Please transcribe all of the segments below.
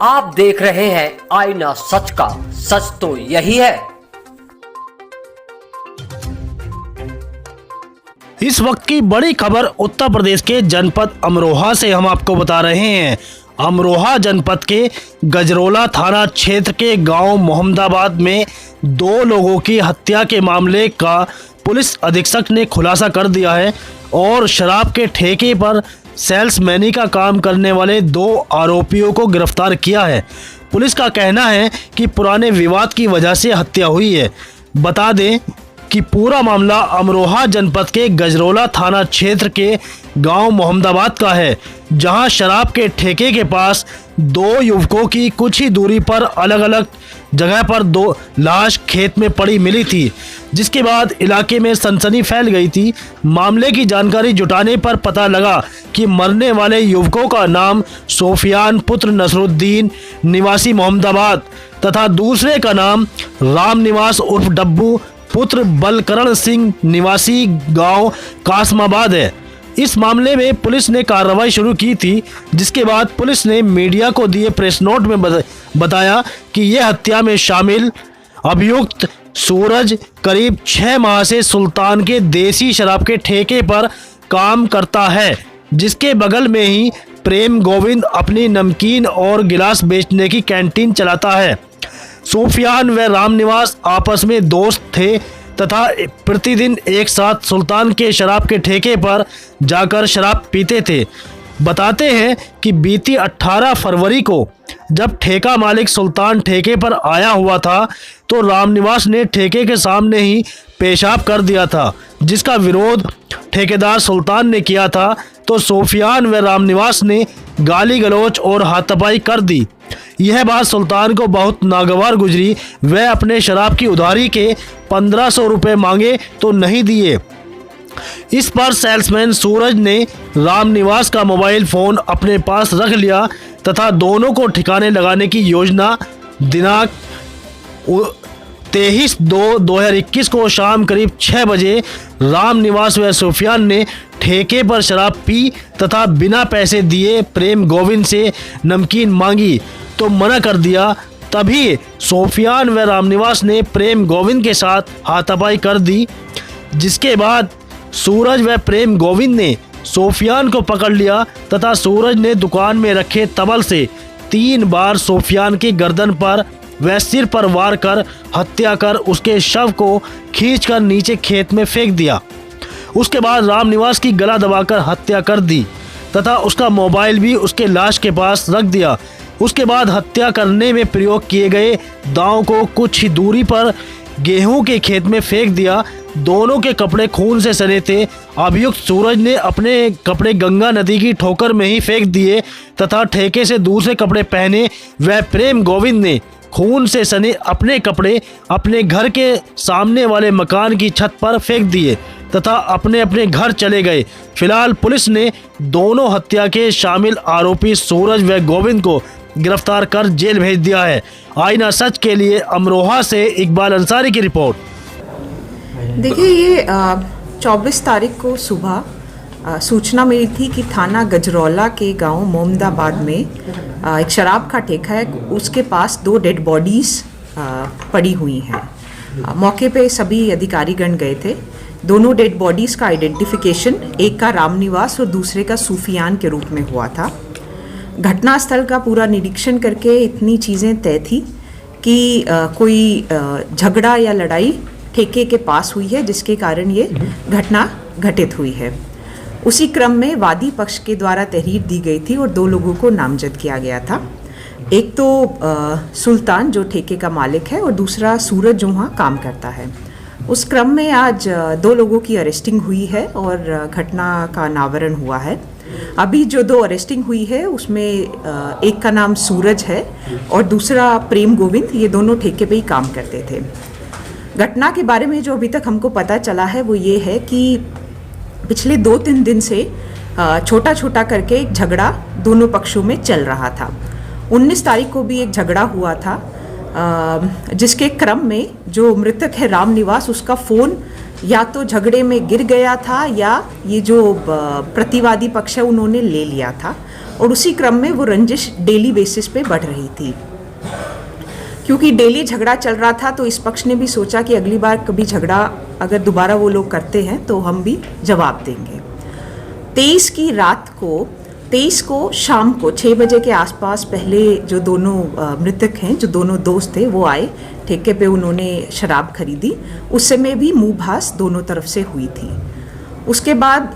आप देख रहे हैं आईना सच का, सच तो यही है। इस वक्त की बड़ी खबर उत्तर प्रदेश के जनपद अमरोहा से हम आपको बता रहे हैं। अमरोहा जनपद के गजरोला थाना क्षेत्र के गांव मोहम्मदाबाद में 2 लोगों की हत्या के मामले का पुलिस अधीक्षक ने खुलासा कर दिया है और शराब के ठेके पर सेल्समैनी का काम करने वाले 2 आरोपियों को गिरफ्तार किया है। पुलिस का कहना है कि पुराने विवाद की वजह से हत्या हुई है। बता दें कि पूरा मामला अमरोहा जनपद के गजरोला थाना क्षेत्र के गांव मोहम्मदाबाद का है, जहां शराब के ठेके के पास 2 युवकों की कुछ ही दूरी पर अलग अलग जगह पर 2 लाश खेत में पड़ी मिली थी, जिसके बाद इलाके में सनसनी फैल गई थी। मामले की जानकारी जुटाने पर पता लगा कि मरने वाले युवकों का नाम सोफियान पुत्र नसरुद्दीन निवासी मोहम्मदाबाद तथा दूसरे का नाम राम निवास उर्फ डब्बू पुत्र बलकरण सिंह निवासी गांव कासमाबाद है। इस मामले में पुलिस ने कार्रवाई शुरू की थी, जिसके बाद पुलिस ने मीडिया को दिए प्रेस नोट में बताया कि यह हत्या में शामिल अभियुक्त सूरज करीब 6 माह से सुल्तान के देसी शराब के ठेके पर काम करता है, जिसके बगल में ही प्रेम गोविंद अपनी नमकीन और गिलास बेचने की कैंटीन चलाता है। सूफियान व रामनिवास आपस में दोस्त थे तथा प्रतिदिन एक साथ सुल्तान के शराब के ठेके पर जाकर शराब पीते थे। बताते हैं कि बीती 18 फरवरी को जब ठेका मालिक सुल्तान ठेके पर आया हुआ था तो रामनिवास ने ठेके के सामने ही पेशाब कर दिया था, जिसका विरोध ठेकेदार सुल्तान ने किया था तो सूफियान व रामनिवास ने गाली गलौच और हाथापाई कर दी। यह बात सुल्तान को बहुत नागवार गुजरी। वह अपने शराब की उधारी के 1500 रुपये मांगे तो नहीं दिए। इस पर सेल्समैन सूरज ने रामनिवास का मोबाइल फ़ोन अपने पास रख लिया तथा दोनों को ठिकाने लगाने की योजना दिनांक 23/2/2021 को शाम करीब 6 बजे रामनिवास व सूफियान ने ठेके पर शराब पी तथा बिना पैसे दिए प्रेम गोविंद से नमकीन मांगी तो मना कर दिया। तभी सूफियान व रामनिवास ने प्रेम गोविंद के साथ हाथापाई कर दी, जिसके बाद सूरज व प्रेम गोविंद ने सूफियान को पकड़ लिया तथा सूरज ने दुकान में रखे तबल से 3 बार सूफियान की गर्दन पर व सिर पर वार कर हत्या कर उसके शव को खींचकर नीचे खेत में फेंक दिया। उसके बाद रामनिवास की गला दबाकर हत्या कर दी तथा उसका मोबाइल भी उसके लाश के पास रख दिया। उसके बाद हत्या करने में प्रयोग किए गए दांव को कुछ ही दूरी पर गेहूं के खेत में फेंक दिया। दोनों के कपड़े खून से सने थे। अभियुक्त सूरज ने अपने कपड़े गंगा नदी की ठोकर में ही फेंक दिए तथा ठेके से दूसरे कपड़े पहने। वह प्रेम गोविंद ने खून से सने अपने कपड़े अपने घर के सामने वाले मकान की छत पर फेंक दिए तथा अपने अपने घर चले गए। फिलहाल पुलिस ने दोनों हत्या के शामिल आरोपी सूरज व गोविंद को गिरफ्तार कर जेल भेज दिया है। आईना सच के लिए अमरोहा से इकबाल अंसारी की रिपोर्ट। देखिए, ये 24 तारीख को सुबह सूचना मिली थी कि थाना गजरौला के गांव मोहम्मदाबाद में एक शराब का ठेका है, उसके पास 2 डेड बॉडीज़ पड़ी हुई हैं। मौके पे सभी अधिकारीगण गए थे। दोनों डेड बॉडीज़ का आइडेंटिफिकेशन एक का रामनिवास और दूसरे का सूफियान के रूप में हुआ था। घटनास्थल का पूरा निरीक्षण करके इतनी चीज़ें तय थी कि कोई झगड़ा या लड़ाई ठेके के पास हुई है, जिसके कारण ये घटना घटित हुई है। उसी क्रम में वादी पक्ष के द्वारा तहरीर दी गई थी और 2 लोगों को नामजद किया गया था। एक तो सुल्तान जो ठेके का मालिक है और दूसरा सूरज जो वहाँ काम करता है। उस क्रम में आज 2 लोगों की अरेस्टिंग हुई है और घटना का अनावरण हुआ है। अभी जो 2 अरेस्टिंग हुई है उसमें एक का नाम सूरज है और दूसरा प्रेम गोविंद। ये दोनों ठेके पे ही काम करते थे। घटना के बारे में जो अभी तक हमको पता चला है वो ये है कि पिछले 2-3 दिन से छोटा छोटा करके एक झगड़ा दोनों पक्षों में चल रहा था। 19 तारीख को भी एक झगड़ा हुआ था, जिसके क्रम में जो मृतक है रामनिवास, उसका फ़ोन या तो झगड़े में गिर गया था या ये जो प्रतिवादी पक्ष है उन्होंने ले लिया था, और उसी क्रम में वो रंजिश डेली बेसिस पे बढ़ रही थी। क्योंकि डेली झगड़ा चल रहा था तो इस पक्ष ने भी सोचा कि अगली बार कभी झगड़ा अगर दोबारा वो लोग करते हैं तो हम भी जवाब देंगे। 23 को शाम को 6 बजे के आसपास पहले जो दोनों मृतक हैं, जो दोनों दोस्त थे, वो आए ठेके पे, उन्होंने शराब खरीदी। उस समय भी मुंहभास दोनों तरफ से हुई थी। उसके बाद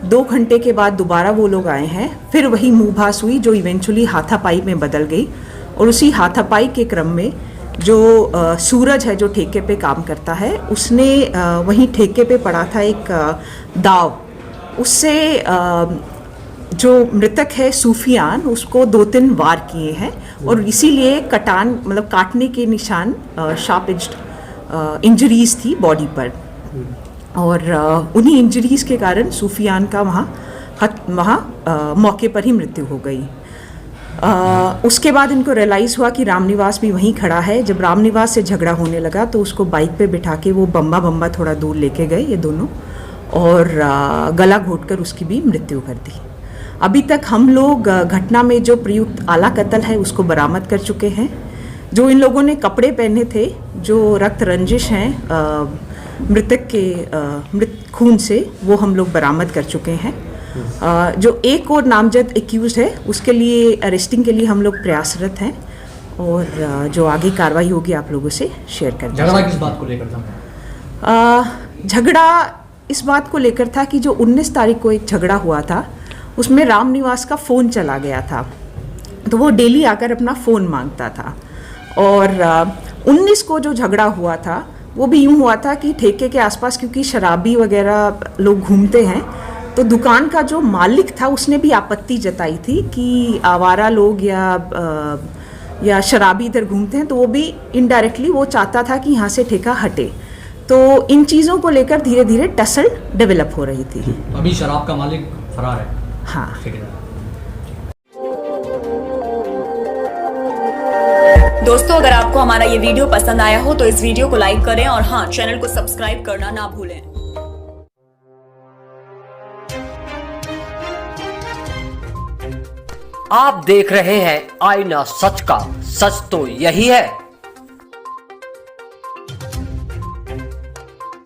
2 घंटे के बाद दोबारा वो लोग आए हैं, फिर वही मुंहभास हुई जो इवेंचुअली हाथापाई में बदल गई। और उसी हाथापाई के क्रम में जो सूरज है, जो ठेके पे काम करता है, उसने वहीं ठेके पे पड़ा था एक दाव, उससे जो मृतक है सूफियान, उसको 2-3 वार किए हैं और इसीलिए कटान मतलब काटने के निशान, शार्प एज्ड इंजरीज थी बॉडी पर। और उन्हीं इंजरीज के कारण सूफियान का वहाँ मौके पर ही मृत्यु हो गई। उसके बाद इनको रियलाइज़ हुआ कि रामनिवास भी वहीं खड़ा है। जब रामनिवास से झगड़ा होने लगा तो उसको बाइक पे बिठा के वो बम्बा थोड़ा दूर लेके गए ये दोनों, और गला घोटकर उसकी भी मृत्यु कर दी। अभी तक हम लोग घटना में जो प्रयुक्त आला कत्ल है उसको बरामद कर चुके हैं। जो इन लोगों ने कपड़े पहने थे, जो रक्त रंजिश हैं मृतक के मृत खून से, वो हम लोग बरामद कर चुके हैं। जो एक और नामजद एक्यूज है उसके लिए अरेस्टिंग के लिए हम लोग प्रयासरत हैं, और जो आगे कार्रवाई होगी आप लोगों से शेयर कर देंगे। झगड़ा किस बात को लेकर था? झगड़ा इस बात को लेकर था कि जो 19 तारीख को एक झगड़ा हुआ था उसमें रामनिवास का फ़ोन चला गया था, तो वो डेली आकर अपना फ़ोन मांगता था। और 19 को जो झगड़ा हुआ था वो भी यूँ हुआ था कि ठेके के आसपास क्योंकि शराबी वगैरह लोग घूमते हैं, तो दुकान का जो मालिक था उसने भी आपत्ति जताई थी कि आवारा लोग या शराबी इधर घूमते हैं, तो वो भी इनडायरेक्टली वो चाहता था कि यहाँ से ठेका हटे। तो इन चीज़ों को लेकर धीरे धीरे टसल डेवलप हो रही थी। अभी शराब का मालिक फरार है। हाँ। ठीक है। दोस्तों, अगर आपको हमारा ये वीडियो पसंद आया हो तो इस वीडियो को लाइक करें और हाँ, चैनल को सब्सक्राइब करना ना भूलें। आप देख रहे हैं आईना सच का, सच तो यही है।